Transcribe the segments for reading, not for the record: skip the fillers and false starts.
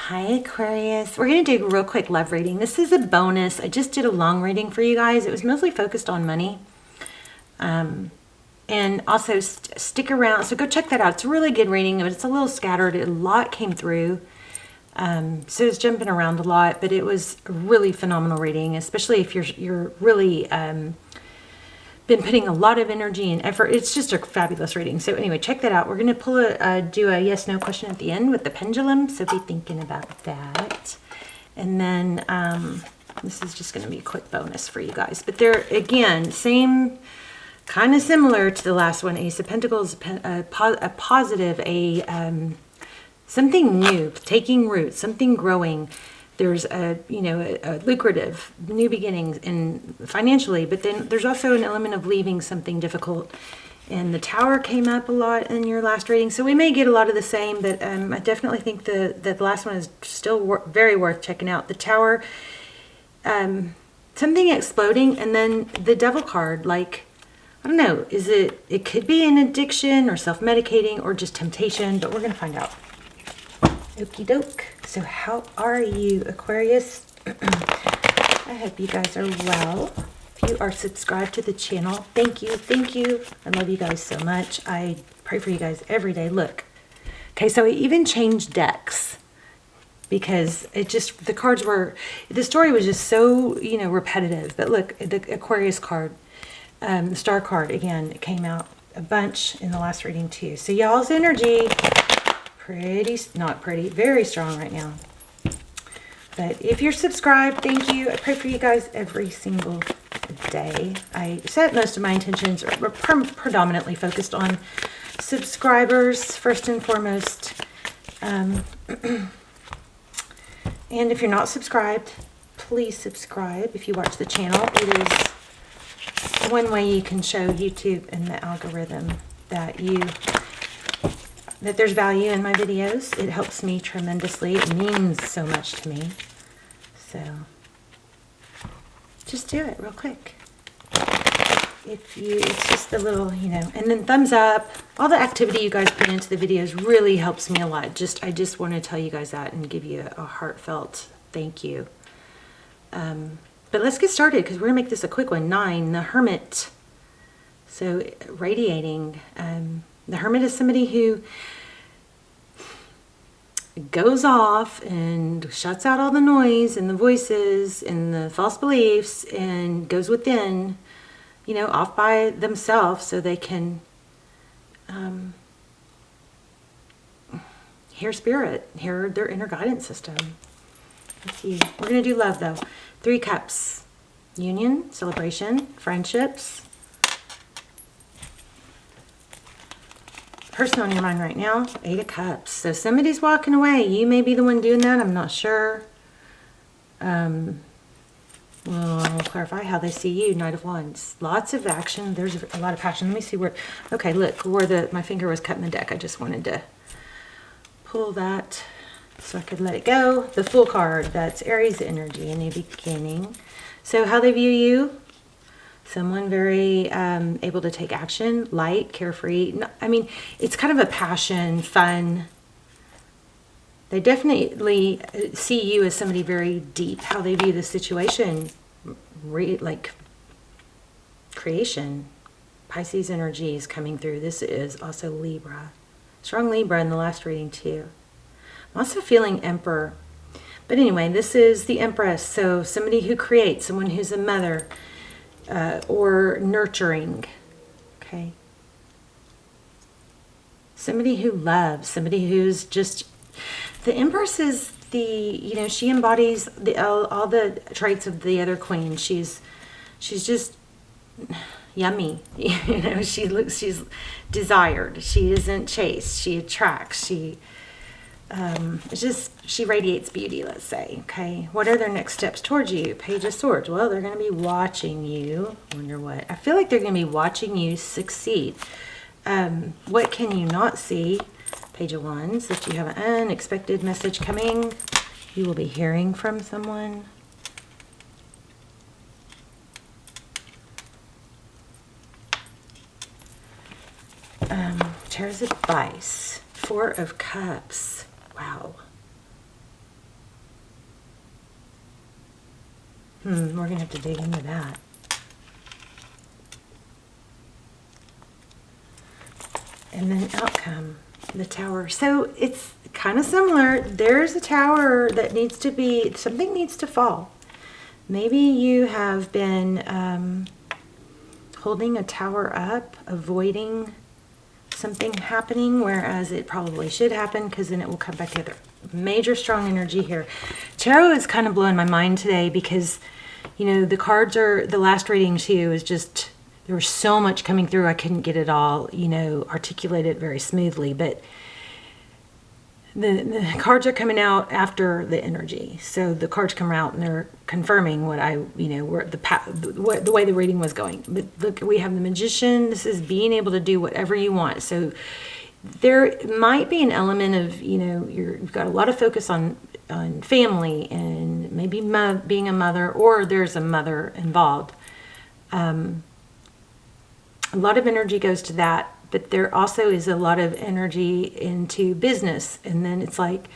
Hi Aquarius. We're going to do a real quick love reading. This is a bonus. I just did a long reading for you guys. It was mostly focused on money. And also stick around. So go check that out. It's a really good reading, but it's a little scattered. A lot came through. So it's jumping around a lot, but it was a really phenomenal reading, especially if you're really been putting a lot of energy and effort. It's just a fabulous reading. So anyway, check that out. We're going to do a yes/no question at the end with the pendulum. So be thinking about that. And then this is just going to be a quick bonus for you guys. But they're, again, same, kind of similar to the last one. Ace of Pentacles, a positive, something new, taking root, something growing. There's a lucrative new beginnings in financially, but then there's also an element of leaving something difficult. And the Tower came up a lot in your last reading, so we may get a lot of the same, but I definitely think the last one is still very worth checking out. The Tower, something exploding, and then the Devil card, like, I don't know, it could be an addiction or self-medicating or just temptation, but we're going to find out. Okie doke. So how are you, Aquarius? I hope you guys are well. If you are subscribed to the channel, thank you. Thank you. I love you guys so much. I pray for you guys every day. Look. Okay, so I even changed decks because the cards were, the story was just so, repetitive. But look, the Aquarius card, the Star card, again, it came out a bunch in the last reading too. So y'all's energy, very strong right now. But if you're subscribed, thank you. I pray for you guys every single day. I set most of my intentions are predominantly focused on subscribers first and foremost. And if you're not subscribed, please subscribe. If you watch the channel, it is one way you can show YouTube and the algorithm that there's value in my videos. It helps me tremendously. It means so much to me. So just do it real quick. It's just a little, and then thumbs up. All the activity you guys put into the videos really helps me a lot. I just want to tell you guys that and give you a heartfelt thank you. But let's get started because we're gonna make this a quick one. 9, the Hermit. So radiating. The Hermit is somebody who goes off and shuts out all the noise and the voices and the false beliefs and goes within, off by themselves so they can hear spirit, hear their inner guidance system. Let's see. We're going to do love though. 3 cups. Union, celebration, friendships. Person on your mind right now, 8 of Cups. So somebody's walking away. You may be the one doing that. I'm not sure. Well, I'll clarify how they see you. Knight of Wands. Lots of action. There's a lot of passion. Let me see where. Okay, look where my finger was cutting the deck. I just wanted to pull that so I could let it go. The Fool card. That's Aries energy, a new beginning. So how they view you. Someone very able to take action, light, carefree. I mean, it's kind of a passion, fun. They definitely see you as somebody very deep. How they view the situation, like creation. Pisces energy is coming through. This is also Libra. Strong Libra in the last reading too. I'm also feeling Emperor. But anyway, this is the Empress. So somebody who creates, someone who's a mother. Or nurturing, okay? Somebody who loves, somebody who's just, the Empress is she embodies all the traits of the other queen. She's just yummy, she's desired. She isn't chased. She attracts. She radiates beauty, let's say. Okay, what are their next steps towards you? Page of Swords. Well, they're going to be watching you. Wonder what? I feel like they're going to be watching you succeed. What can you not see? Page of Wands. If you have an unexpected message coming, you will be hearing from someone. Chair's advice. 4 of Cups. Wow. We're going to have to dig into that. And then outcome, the Tower. So it's kind of similar. There's a tower that needs to be, something needs to fall. Maybe you have been holding a tower up, avoiding something happening, whereas it probably should happen, because then it will come back together. Major strong energy here. Tarot is kind of blowing my mind today because, you know, the cards are, the last reading too is just, there was so much coming through, I couldn't get it all, you know, articulated very smoothly, but the cards are coming out after the energy. So the cards come out and they're confirming what I, you know, where the way the reading was going. But look, we have the Magician. This is being able to do whatever you want. So there might be an element of, you know, you've got a lot of focus on family and maybe being a mother, or there's a mother involved. A lot of energy goes to that, but there also is a lot of energy into business. And then it's like,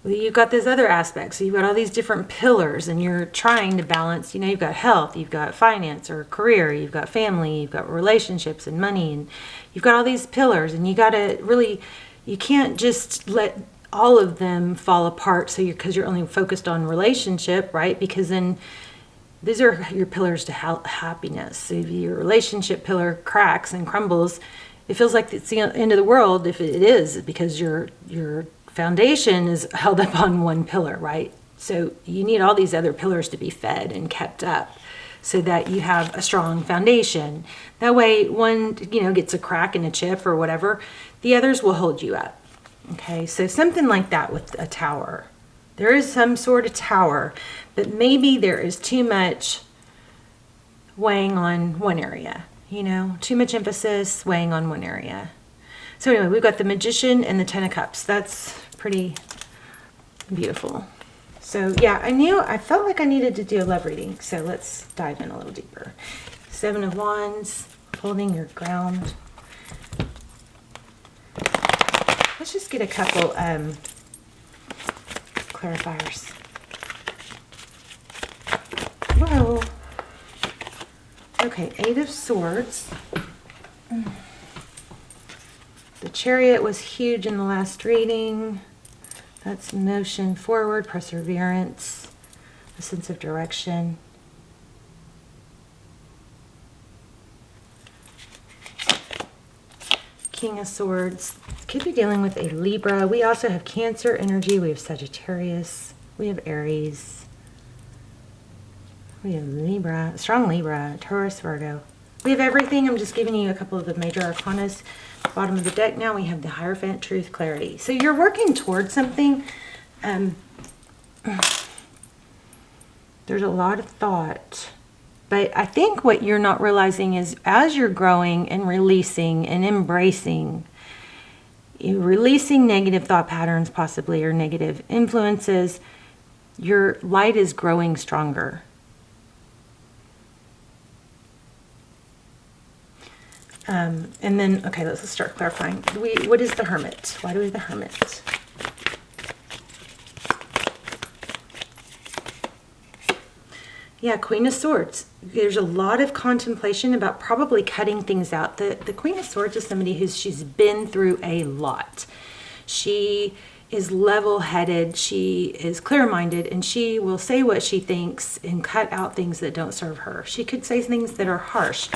well, you've got those other aspects. So you've got all these different pillars and you're trying to balance, you know, you've got health, you've got finance or career, you've got family, you've got relationships and money, and you've got all these pillars, and you got to really, you can't just let all of them fall apart. So because you're only focused on relationship, right? Because then these are your pillars to happiness. So if your relationship pillar cracks and crumbles, it feels like it's the end of the world. If it is, because your foundation is held up on one pillar, right? So you need all these other pillars to be fed and kept up so that you have a strong foundation. That way, one, you know, gets a crack and a chip or whatever, the others will hold you up. Okay, so something like that with a tower. There is some sort of tower, but maybe there is too much weighing on one area, you know, too much emphasis weighing on one area. So anyway, we've got the Magician and the Ten of Cups. That's pretty beautiful. So yeah, I felt like I needed to do a love reading. So let's dive in a little deeper. Seven of Wands, holding your ground. Let's just get a couple clarifiers. Whoa. Okay, Eight of Swords. The Chariot was huge in the last reading. That's motion forward, perseverance, a sense of direction. King of Swords. Could be dealing with a Libra. We also have Cancer energy. We have Sagittarius. We have Aries. We have Libra, strong Libra, Taurus, Virgo. We have everything. I'm just giving you a couple of the major arcanas. Bottom of the deck now, we have the Hierophant, Truth, Clarity. So you're working towards something. There's a lot of thought. But I think what you're not realizing is as you're growing and releasing and embracing, you're releasing negative thought patterns possibly, or negative influences, your light is growing stronger. And then, okay, let's start clarifying. What is the Hermit? Why do we have the Hermit? Yeah, Queen of Swords. There's a lot of contemplation about probably cutting things out. The Queen of Swords is somebody she's been through a lot. She is level-headed, she is clear-minded, and she will say what she thinks and cut out things that don't serve her. She could say things that are harsh.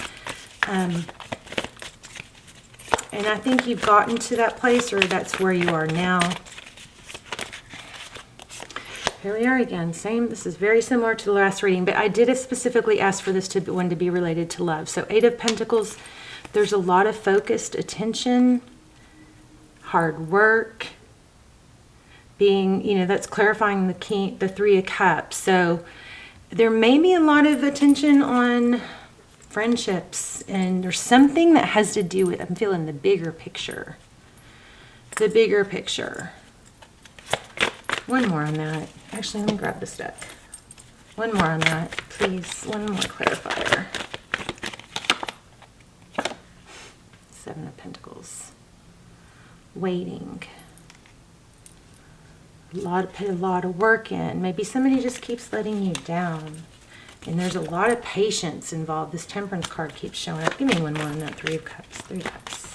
And I think you've gotten to that place, or that's where you are now. Here we are again. Same. This is very similar to the last reading, but I did specifically ask for this one to be related to love. So Eight of Pentacles, there's a lot of focused attention, hard work, being, you know, that's clarifying the Three of Cups. So there may be a lot of attention on friendships, and there's something that has to do with, I'm feeling the bigger picture. The bigger picture. One more on that. Actually, let me grab this deck. One more on that, please. One more clarifier. Seven of Pentacles. Waiting. Put a lot of work in. Maybe somebody just keeps letting you down. And there's a lot of patience involved. This Temperance card keeps showing up. Give me one more on that Three of Cups. Three of Cups.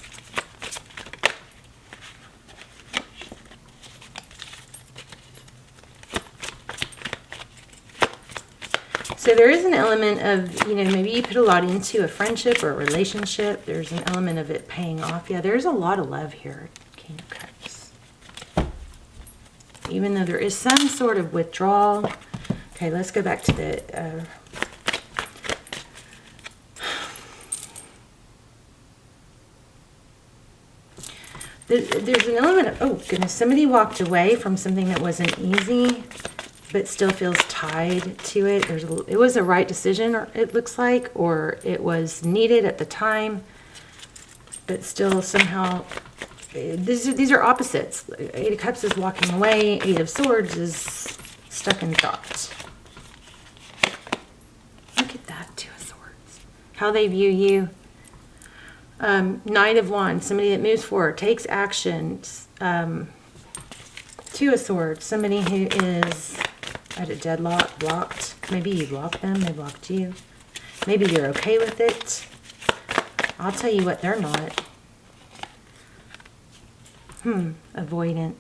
So there is an element of, you know, maybe you put a lot into a friendship or a relationship. There's an element of it paying off. Yeah, there's a lot of love here. King of Cups. Even though there is some sort of withdrawal. Okay, let's go back to the... there's an element of, oh goodness, somebody walked away from something that wasn't easy, but still feels tied to it. It was a right decision, or it looks like, or it was needed at the time, but still somehow, these are opposites. Eight of Cups is walking away. Eight of Swords is stuck in thought. Look at that, Two of Swords. How they view you. Knight of Wands, somebody that moves forward, takes actions. Two of Swords, somebody who is at a deadlock, blocked. Maybe you blocked them, they blocked you. Maybe you're okay with it. I'll tell you what, they're not. Avoidant.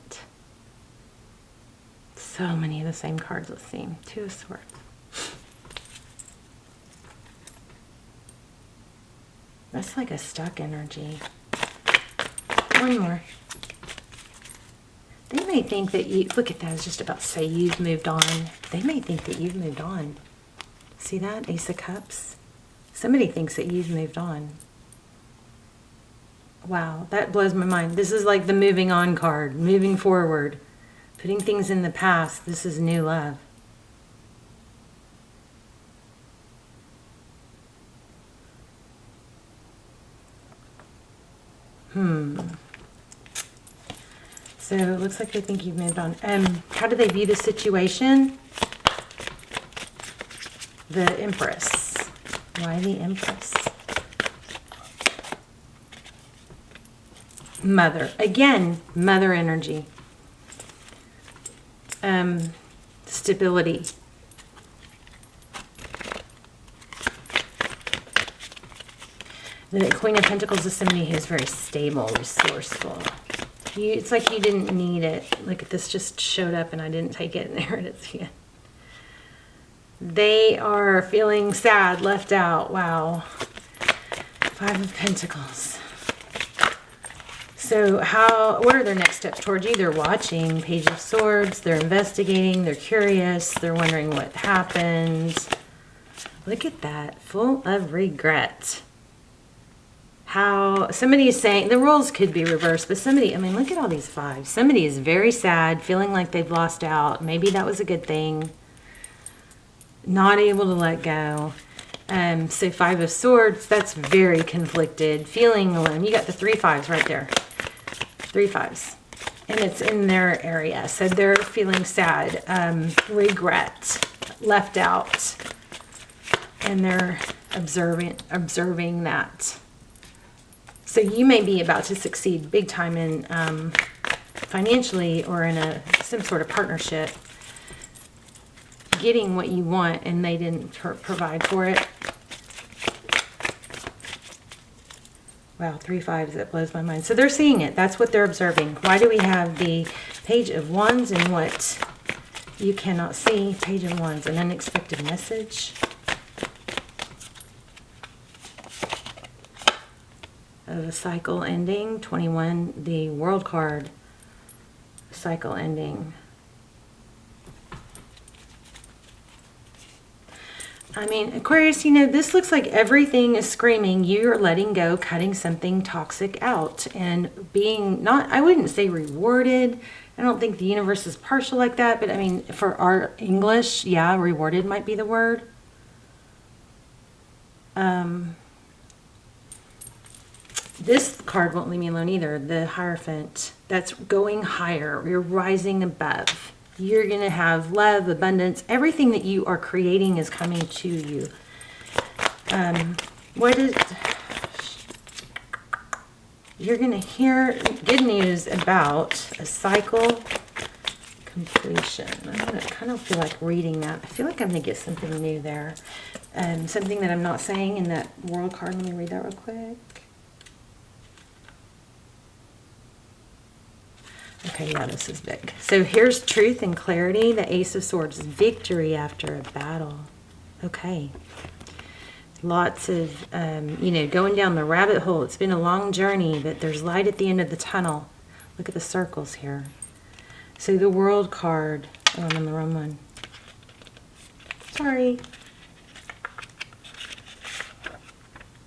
So many of the same cards, let's see. Two of Swords. That's like a stuck energy. One more. They may think that you, look at that, I was just about to say you've moved on. They may think that you've moved on. See that? Ace of Cups. Somebody thinks that you've moved on. Wow, that blows my mind. This is like the moving on card, moving forward, putting things in the past. This is new love. So it looks like they think you've moved on. How do they view the situation? The Empress. Why the Empress? Mother. Again, mother energy. Stability. The Queen of Pentacles is somebody who's very stable, resourceful. It's like you didn't need it. Look at this, just showed up and I didn't take it, and there it is again. They are feeling sad, left out. Wow. Five of Pentacles. So what are their next steps towards you? They're watching. Page of Swords. They're investigating. They're curious. They're wondering what happened. Look at that. Full of regret. How somebody is saying, the roles could be reversed, but somebody, I mean, look at all these fives. Somebody is very sad, feeling like they've lost out. Maybe that was a good thing. Not able to let go. So Five of Swords, that's very conflicted. Feeling alone. You got the three fives right there. Three fives. And it's in their area. So they're feeling sad, regret, left out. And they're observing that. So you may be about to succeed big time in financially or in some sort of partnership, getting what you want, and they didn't provide for it. Wow, three fives, that blows my mind. So they're seeing it. That's what they're observing. Why do we have the Page of Wands and what you cannot see? Page of Wands, an unexpected message. The cycle ending. 21, the World card. Cycle ending. I mean, Aquarius, you know, this looks like everything is screaming you're letting go, cutting something toxic out, and being not, I wouldn't say rewarded. I don't think the universe is partial like that, but I mean, for our English, yeah, rewarded might be the word. This card won't leave me alone either. The Hierophant. That's going higher. You're rising above. You're going to have love, abundance. Everything that you are creating is coming to you. You're going to hear good news about a cycle completion. I kind of feel like reading that. I feel like I'm going to get something new there. Something that I'm not saying in that world card. Let me read that real quick. Okay, yeah, this is big. So here's truth and clarity. The Ace of Swords, victory after a battle. Okay. Lots of, you know, going down the rabbit hole. It's been a long journey, but there's light at the end of the tunnel. Look at the circles here. So the World card. Oh, I'm on the wrong one. Sorry.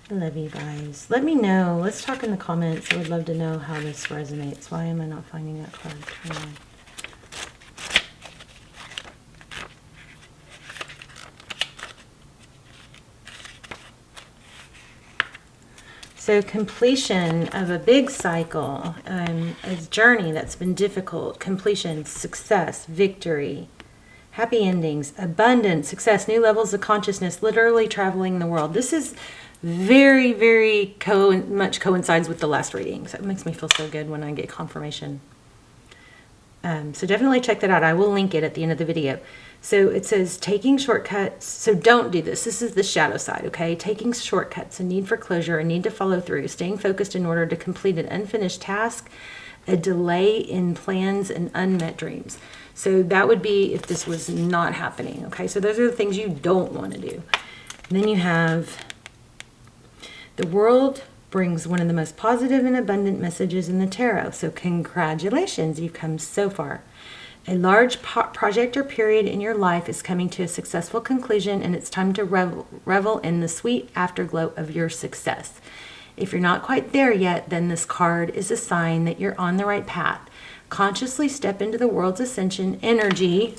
I love you guys. Let me know. Let's talk in the comments. I would love to know how this resonates. Why am I not finding that card? Come on. So completion of a big cycle, a journey that's been difficult, completion, success, victory, happy endings, abundance, success, new levels of consciousness, literally traveling the world. This is very, very much coincides with the last reading. So it makes me feel so good when I get confirmation. So definitely check that out. I will link it at the end of the video. So it says taking shortcuts. So don't do this. This is the shadow side, okay? Taking shortcuts, a need for closure, a need to follow through, staying focused in order to complete an unfinished task, a delay in plans, and unmet dreams. So that would be if this was not happening, okay? So those are the things you don't want to do. And then you have the world brings one of the most positive and abundant messages in the tarot. So congratulations, you've come so far. A large project or period in your life is coming to a successful conclusion, and it's time to revel in the sweet afterglow of your success. If you're not quite there yet, then this card is a sign that you're on the right path. Consciously step into the world's ascension energy.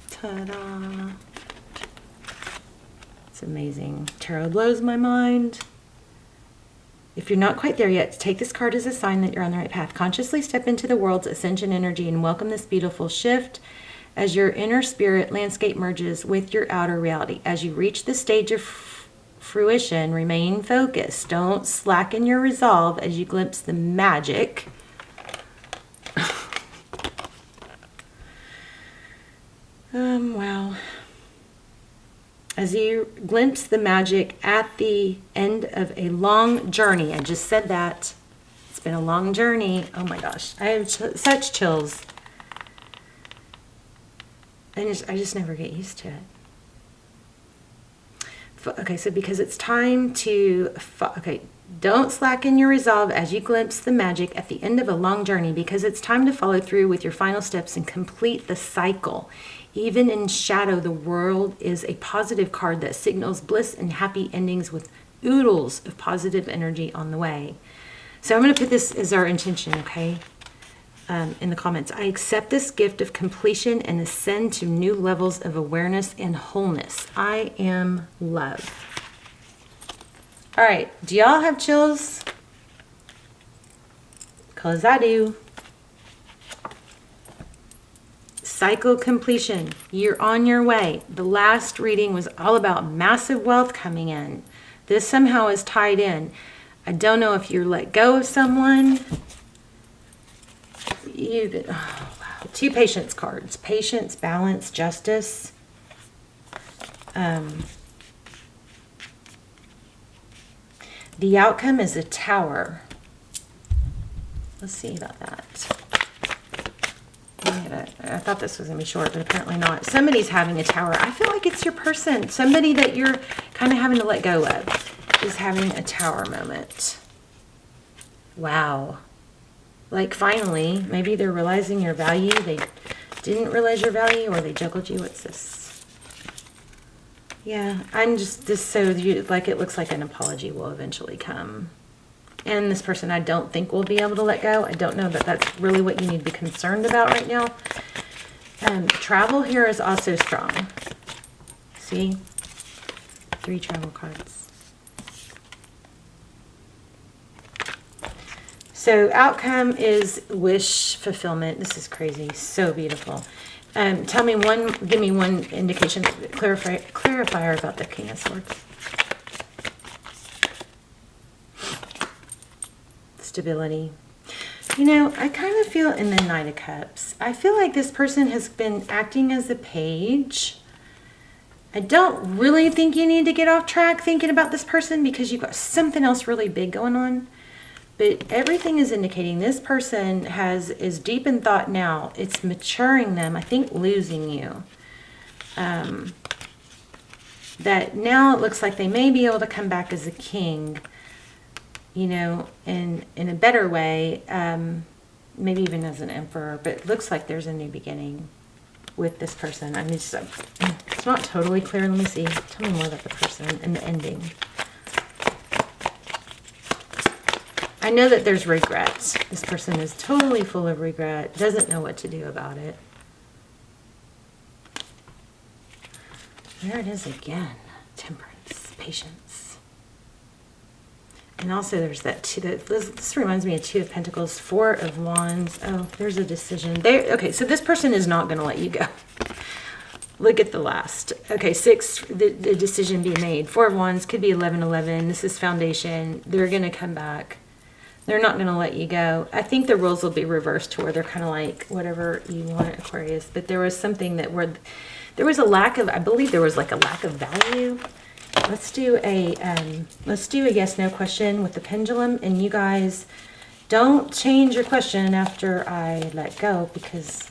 Ta-da! It's amazing. Tarot blows my mind. If you're not quite there yet, take this card as a sign that you're on the right path. Consciously step into the world's ascension energy and welcome this beautiful shift as your inner spirit landscape merges with your outer reality. As you reach the stage of fruition, remain focused. Don't slacken your resolve as you glimpse the magic. Wow. As you glimpse the magic at the end of a long journey. I just said that. It's been a long journey. Oh my gosh. I have such chills. I just never get used to it. Okay, so because it's time to... Okay, don't slacken your resolve as you glimpse the magic at the end of a long journey, because it's time to follow through with your final steps and complete the cycle. Even in shadow, the world is a positive card that signals bliss and happy endings with oodles of positive energy on the way. So I'm going to put this as our intention, okay, in the comments. I accept this gift of completion and ascend to new levels of awareness and wholeness. I am love. All right, do y'all have chills? Because I do. Cycle completion. You're on your way. The last reading was all about massive wealth coming in. This somehow is tied in. I don't know if you let go of someone. Oh, wow. 2 patience cards. Patience, balance, justice. The outcome is a tower. Let's see about that. I thought this was going to be short, but apparently not. Somebody's having a tower. I feel like it's your person. Somebody that you're kind of having to let go of is having a tower moment. Wow. Like finally, maybe they're realizing your value. They didn't realize your value, or they juggled you. What's this? Yeah, I'm just so like it looks like an apology will eventually come. And this person I don't think will be able to let go. I don't know that that's really what you need to be concerned about right now. Travel here is also strong. See? 3 travel cards. So outcome is wish fulfillment. This is crazy. So beautiful. Give me one indication, clarifier about the King of Swords. Stability. You know, I kind of feel in the Knight of Cups, I feel like this person has been acting as a page. I don't really think you need to get off track thinking about this person because you've got something else really big going on. But everything is indicating this person is deep in thought now. It's maturing them. I think losing you. That now it looks like they may be able to come back as a king, you know, in a better way, maybe even as an emperor, but it looks like there's a new beginning with this person. I mean, it's not totally clear. Let me see. Tell me more about the person and the ending. I know that there's regrets. This person is totally full of regret, doesn't know what to do about it. There it is again. Temperance, patience. And also there's that two, this reminds me of Two of Pentacles, Four of Wands. Oh, there's a decision. Okay, so this person is not going to let you go. Look at the last. Okay, 6, the decision being made. Four of Wands, could be 11-11. This is foundation. They're going to come back. They're not going to let you go. I think the roles will be reversed to where they're kind of like, whatever you want, Aquarius. But there was something that where there was a lack of, I believe there was like a lack of value. Let's do a yes, no question with the pendulum. And you guys don't change your question after I let go because,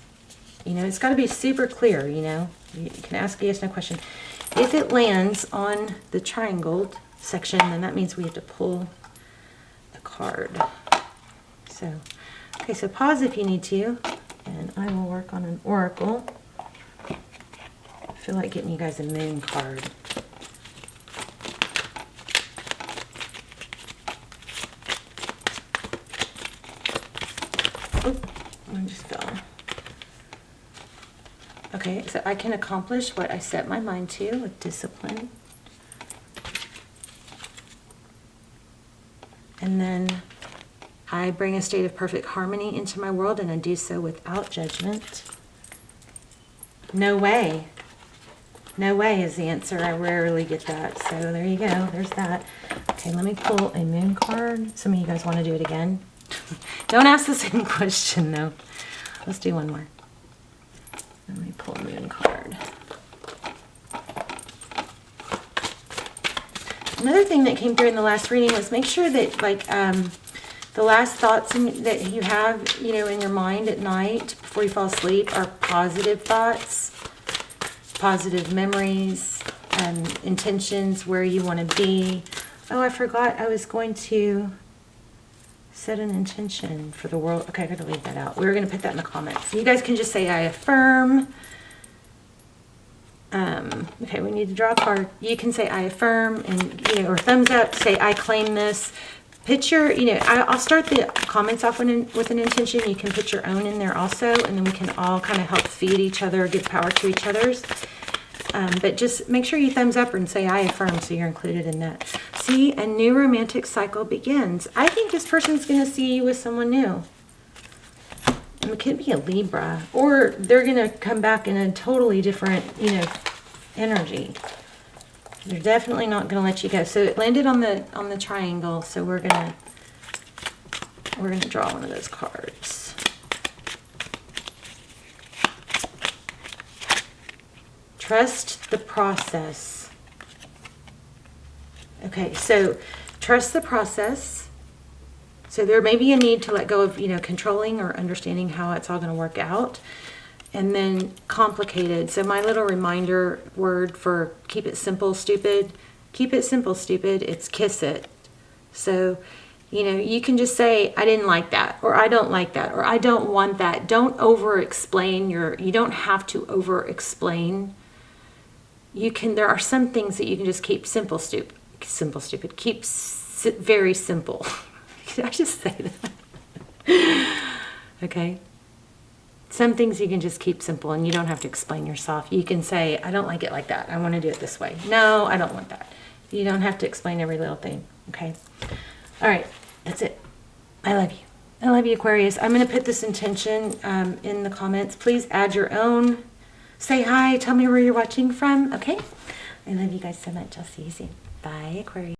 you know, it's got to be super clear, you know. You can ask a yes, no question. If it lands on the triangle section, then that means we have to pull a card. So, okay, so pause if you need to, and I will work on an oracle. I feel like getting you guys a moon card. Oh, I just fell. Okay, so I can accomplish what I set my mind to with discipline. And then I bring a state of perfect harmony into my world, and I do so without judgment. No way. No way is the answer. I rarely get that. So there you go. There's that. Okay, let me pull a moon card. Some of you guys want to do it again. Don't ask the same question, though. Let's do one more. Let me pull a moon card. Another thing that came through in the last reading was make sure that, like, the last thoughts that you have, you know, in your mind at night before you fall asleep are positive thoughts, positive memories, intentions, where you want to be. Oh, I forgot I was going to set an intention for the world. Okay, I got to leave that out. We were going to put that in the comments. So you guys can just say, I affirm. Okay, we need to draw a card. You can say, I affirm, and, you know, or thumbs up, say, I claim this. Picture, you know, I'll start the comments off with an intention. You can put your own in there also, and then we can all kind of help feed each other, give power to each other's. But just make sure you thumbs up and say, I affirm, so you're included in that. See, a new romantic cycle begins. I think this person's going to see you with someone new. And it could be a Libra, or they're going to come back in a totally different, you know, energy. They're definitely not going to let you go. So it landed on the triangle, so we're gonna draw one of those cards. Trust the process. Okay, so trust the process. So there may be a need to let go of, you know, controlling or understanding how it's all going to work out. And then complicated. So my little reminder word for keep it simple, stupid. Keep it simple, stupid. It's kiss it. So, you know, you can just say, I didn't like that, or I don't like that, or I don't want that. Don't over-explain you don't have to over-explain. There are some things that you can just keep simple, stupid. Keep very simple. Did I just say that? Okay. Some things you can just keep simple, and you don't have to explain yourself. You can say, I don't like it like that. I want to do it this way. No, I don't want that. You don't have to explain every little thing. Okay. All right. That's it. I love you. I love you, Aquarius. I'm going to put this intention in the comments. Please add your own. Say hi. Tell me where you're watching from. Okay. I love you guys so much. I'll see you soon. Bye, Aquarius.